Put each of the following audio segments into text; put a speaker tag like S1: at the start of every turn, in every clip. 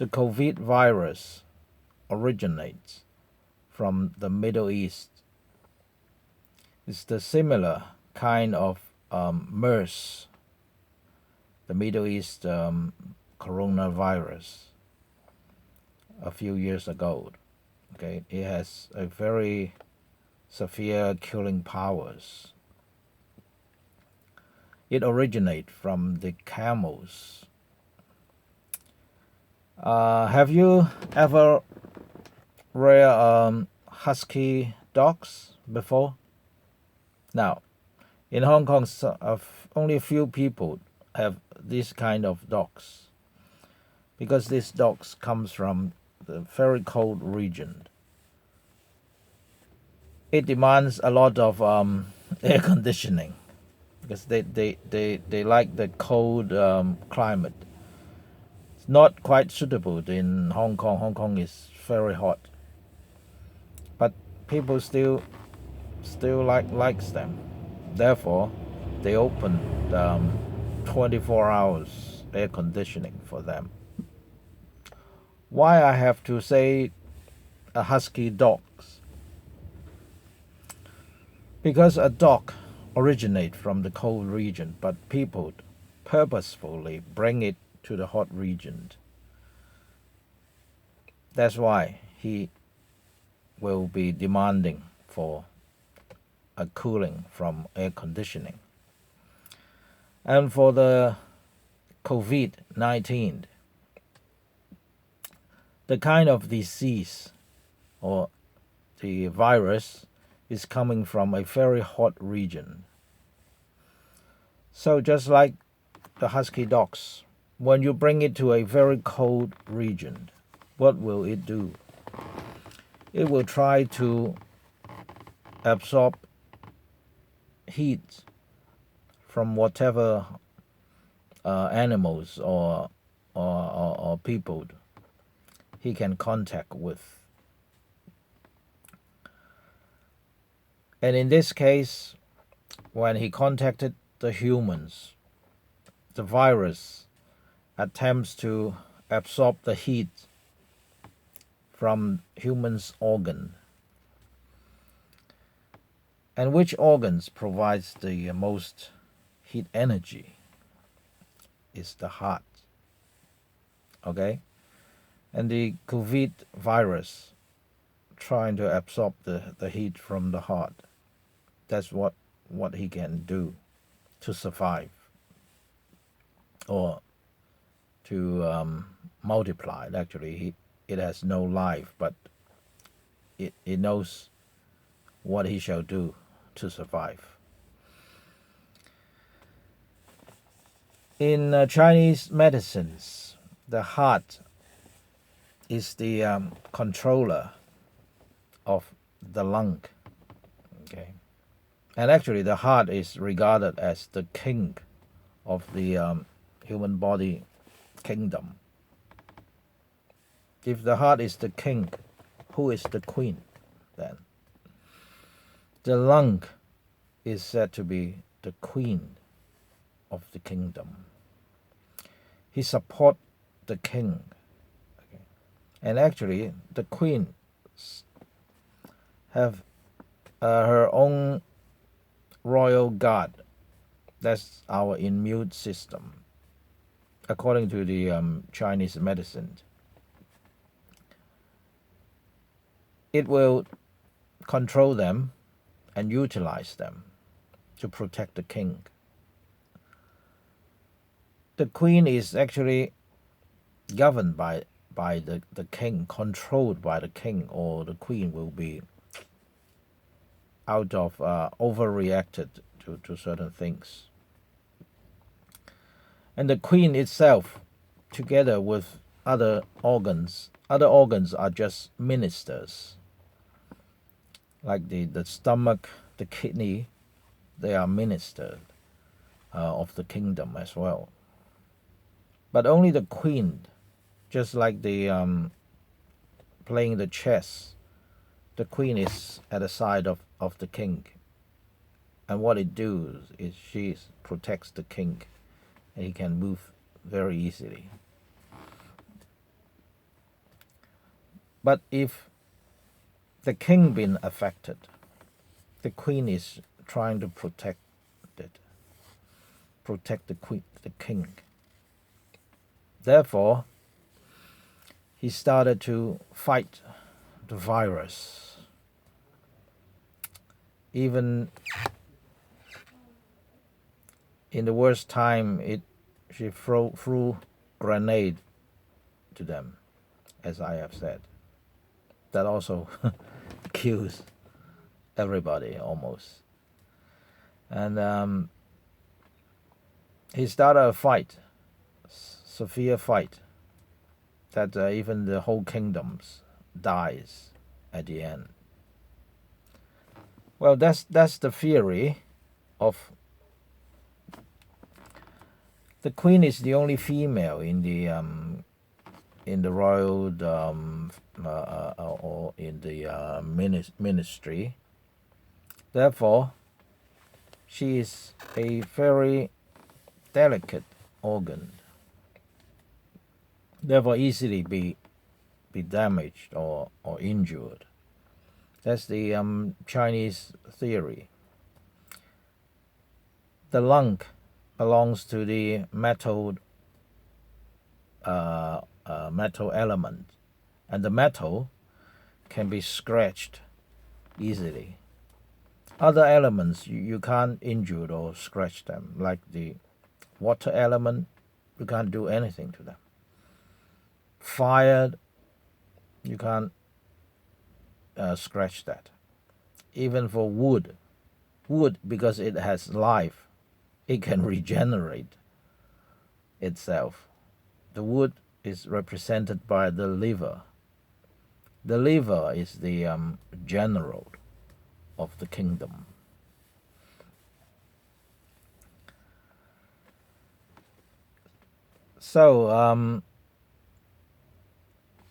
S1: The COVID virus originates from the Middle East. It's the similar kind of MERS, the Middle East coronavirus a few years ago. Okay, it has a very severe killing powers. It originates from the camels. Have you ever reared husky dogs before? Now, in Hong Kong, only a few people have this kind of dogs because these dogs comes from the very cold region. It demands a lot of air conditioning because they like the cold climate. It's not quite suitable in Hong Kong. Hong Kong is very hot, but people still likes them. Therefore, they open 24 hours air conditioning for them. Why I have to say a husky dogs? Because a dog originates from the cold region, but people purposefully bring it to the hot region. That's why he will be demanding for a cooling from air conditioning. And for the COVID-19, the kind of disease or the virus is coming from a very hot region. So just like the husky dogs, when you bring it to a very cold region, what will it do? It will try to absorb heat from whatever animals or people he can contact with. And in this case, when he contacted the humans, the virus attempts to absorb the heat from humans' organ. And which organs provides the most heat energy is the heart. Okay? And the COVID virus trying to absorb the heat from the heart. That's what he can do to survive or to multiply. Actually, it has no life, but it knows what he shall do to survive. In Chinese medicines, the heart is the controller of the lung. Okay, and actually, the heart is regarded as the king of the human body kingdom. If the heart is the king, who is the queen then? The lung is said to be the queen of the kingdom. He supports the king. Okay. And actually, the queen have her own royal guard. That's our immune system, according to the Chinese medicine. It will control them and utilize them to protect the king. The queen is actually governed by the king, controlled by the king, or the queen will be out of overreacted to certain things. And the queen itself, together with other organs are just ministers. Like the stomach, the kidney, they are ministers of the kingdom as well. But only the queen, just like the playing the chess, the queen is at the side of the king. And what it does is she protects the king, and he can move very easily. But if the king been affected, the queen is trying to protect it, protect the king. Therefore, he started to fight the virus. Even in the worst time, she threw grenade to them, as I have said. That also kills everybody almost. And he started a fight, severe fight, that even the whole kingdoms dies at the end. Well, that's the theory of the queen is the only female in the royal or in the ministry. Therefore, she is a very delicate organ. Therefore, easily be damaged or injured. That's the Chinese theory. The lung belongs to the metal element, and the metal can be scratched easily. Other elements you can't injure or scratch them, like the water element, you can't do anything to them. Fire, you can't scratch that. Even for wood, because it has life, it can regenerate itself. The wood is represented by the liver. The liver is the general of the kingdom. So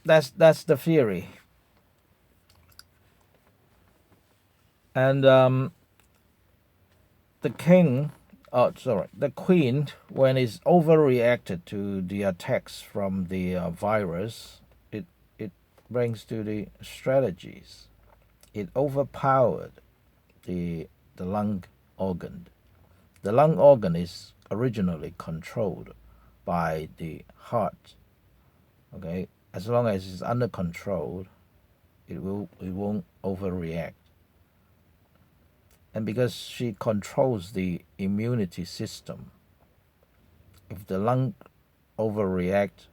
S1: that's the theory. And the queen, when it's overreacted to the attacks from the virus, it brings to the strategies. It overpowered the lung organ. The lung organ is originally controlled by the heart. Okay, as long as it's under control, it won't overreact. And because she controls the immunity system, if the lung overreact,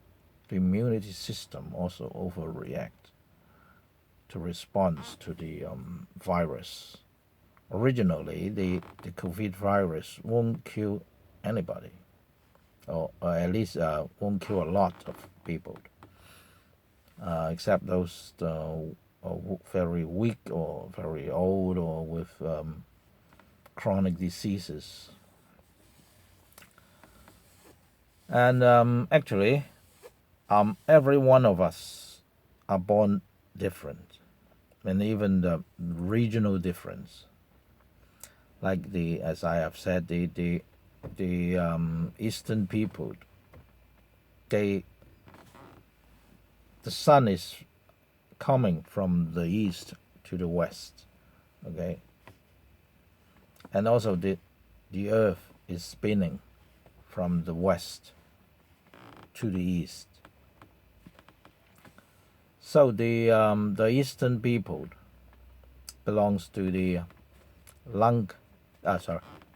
S1: the immunity system also overreact to respond to the virus. Originally, the COVID virus won't kill anybody, or at least won't kill a lot of people, except those very weak or very old or with chronic diseases. And actually, every one of us are born different, and even the regional difference. Like as I have said, the Eastern people, the sun is coming from the east to the west, okay, and also the earth is spinning from the west to the east. So the Eastern people belongs to the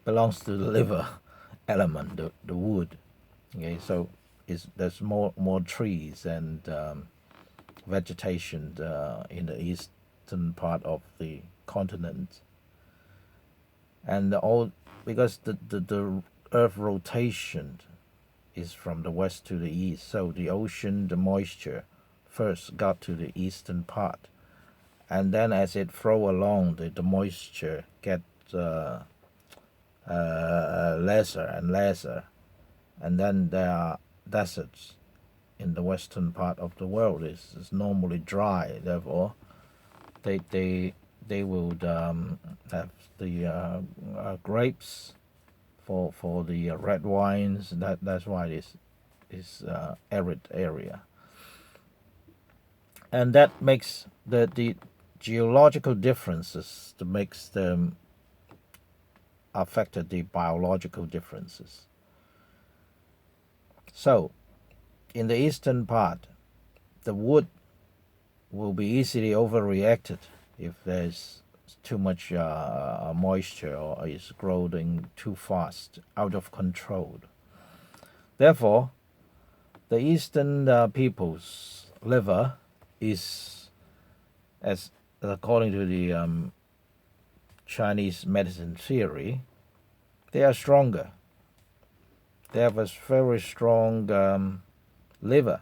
S1: belongs to the liver element, the wood. Okay, so there's more trees and vegetation in the eastern part of the continent, and because the earth rotation is from the west to the east, so the ocean, the moisture first got to the eastern part, and then as it flow along, the moisture gets lesser and lesser, and then there are deserts in the western part of the world. Is normally dry. Therefore, they would have the grapes for the red wines. That's why this is arid area. and that makes the geological differences that makes them affected the biological differences. So, in the eastern part, the wood will be easily overreacted if there's too much moisture or is growing too fast, out of control. Therefore, the eastern people's liver is, as according to the Chinese medicine theory, they are stronger. They have a very strong liver,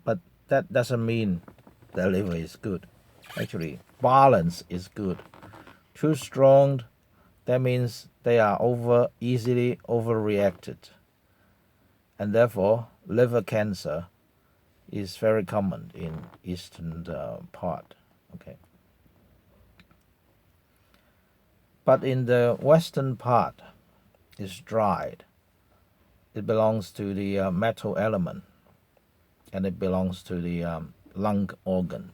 S1: but that doesn't mean their liver is good. Actually, balance is good. Too strong, that means they are easily overreacted, and therefore liver cancer is very common in eastern part. Okay, but in the western part, it's dried. It belongs to the metal element, and it belongs to the lung organ.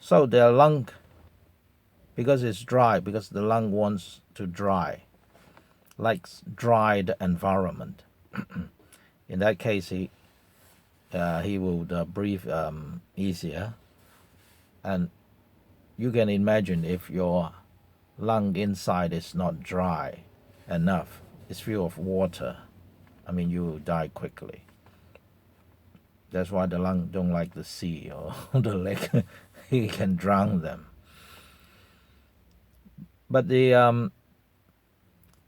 S1: So their lung, because it's dry, because the lung wants to dry, likes dried environment. In that case, he will breathe easier. And you can imagine if your lung inside is not dry enough, it's full of water, I mean, you will die quickly. That's why the lung don't like the sea or the lake. He can drown them. But the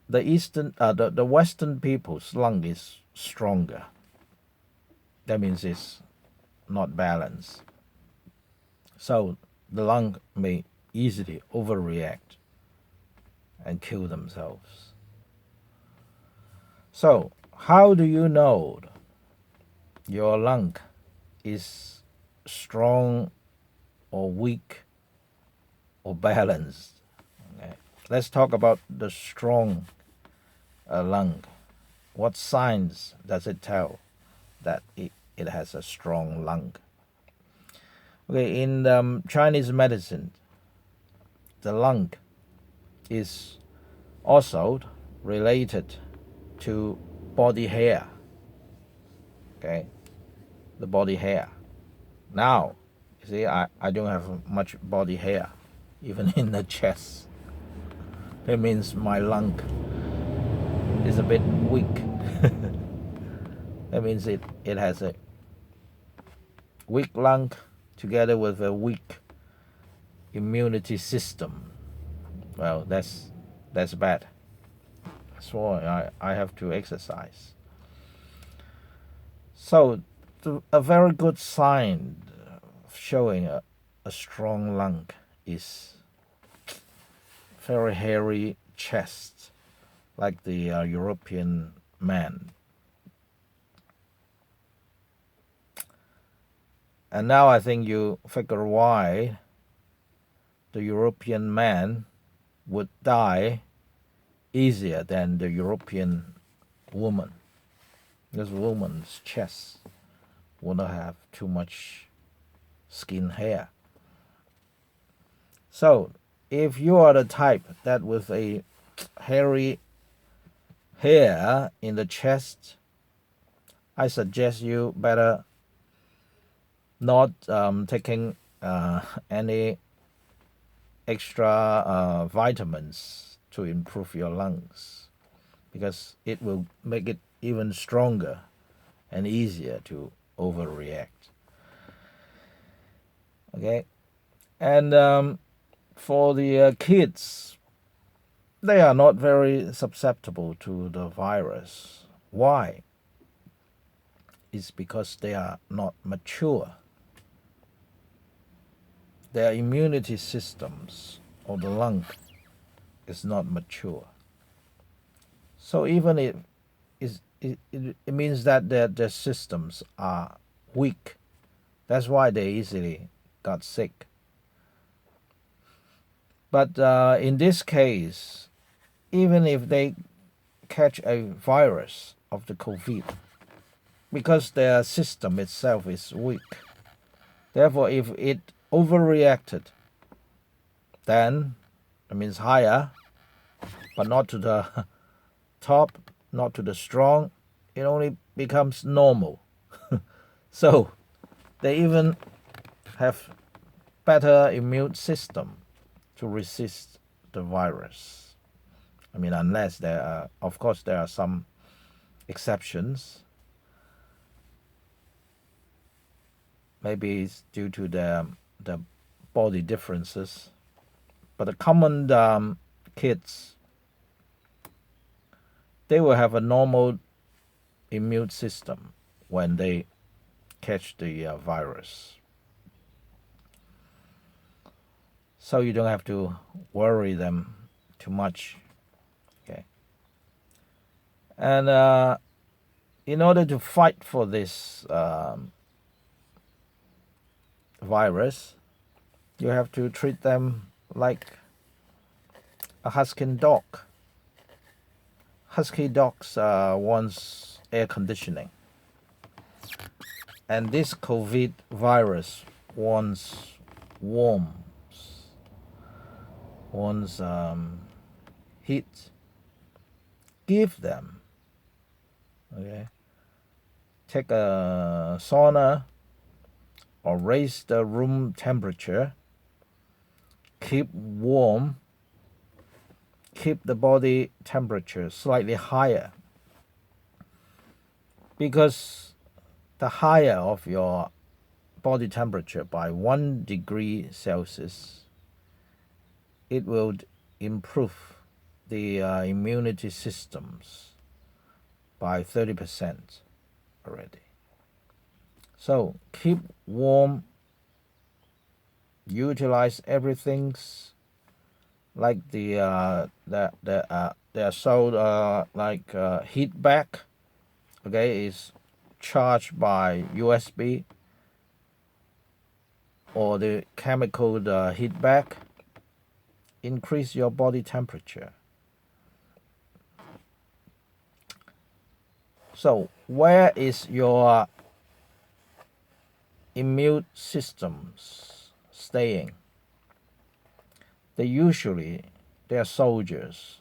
S1: Western people's lung is stronger. That means it's not balanced. So the lung may easily overreact and kill themselves. So how do you know your lung is strong or weak or balanced? Okay. Let's talk about the strong lung. What signs does it tell that it has a strong lung? Okay, in Chinese medicine, the lung is also related to body hair. Okay, the body hair. Now, you see, I don't have much body hair, even in the chest. That means my lung is a bit weak. That means it has a weak lung together with a weak immunity system. Well, that's bad. That's why I have to exercise. So a very good sign of showing a strong lung is very hairy chest, like the European man. And now I think you figure why the European man would die easier than the European woman. This woman's chest would not have too much skin hair. So if you are the type that with a hairy hair in the chest, I suggest you better not taking any extra vitamins to improve your lungs, because it will make it even stronger and easier to overreact. Okay, and for the kids, they are not very susceptible to the virus. Why? It's because they are not mature. Their immunity systems or the lung is not mature. So even if it means that their systems are weak. That's why they easily got sick. But in this case, even if they catch a virus of the COVID, because their system itself is weak, Therefore, if it overreacted, then it means higher, but not to the top, not to the strong. It only becomes normal. So they even have better immune system to resist the virus. I mean, unless there are, of course, there are some exceptions. Maybe it's due to the body differences. But the common kids, they will have a normal immune system when they catch the virus. So you don't have to worry them too much. Okay. And in order to fight for this virus, you have to treat them like a husky dog. Husky dogs wants air conditioning. And this COVID virus wants warmth, wants heat. Give them. Okay. Take a sauna or raise the room temperature. Keep warm. Keep the body temperature slightly higher. Because the higher of your body temperature by 1 degree Celsius, it will improve the immunity systems by 30% already. So keep warm, utilize everything's like they are sold like heat back. Okay, is charged by USB or the chemical heat back. Increase your body temperature. So where is your immune systems staying? They are soldiers.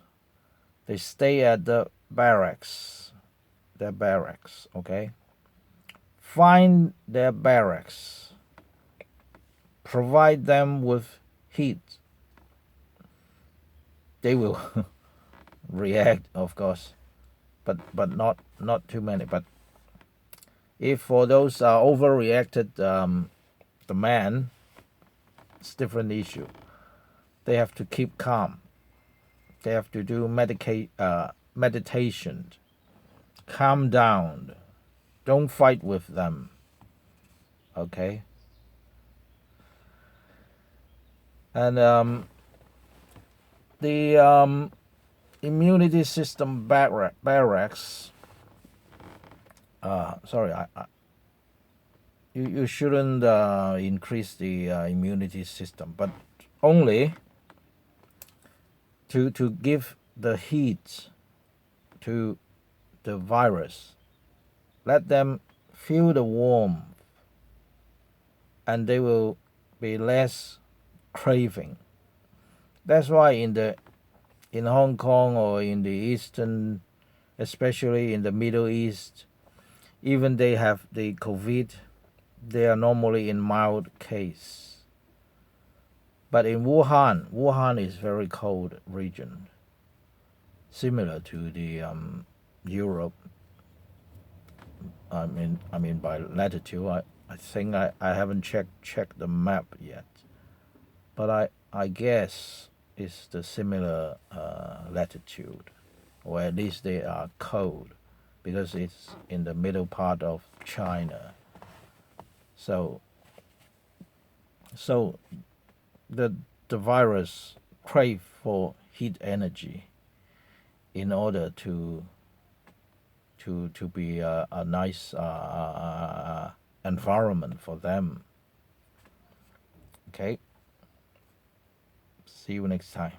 S1: They stay at the barracks. Their barracks, okay? Find their barracks. Provide them with heat. They will react, of course, but not too many. But if for those overreacted the man, it's different issue. They have to keep calm. They have to do meditation. Calm down. Don't fight with them. Okay? And the immunity system barracks. You shouldn't increase the immunity system, but only to give the heat to the virus. Let them feel the warmth, and they will be less craving. That's why in Hong Kong or in the Eastern, especially in the Middle East, even they have the COVID, they are normally in mild case. But in Wuhan is very cold region, similar to the Europe. I mean by latitude. I think I haven't checked the map yet, but I guess it's the similar latitude, or at least they are cold, because it's in the middle part of China. So the virus crave for heat energy in order to be a nice environment for them. Okay. See you next time.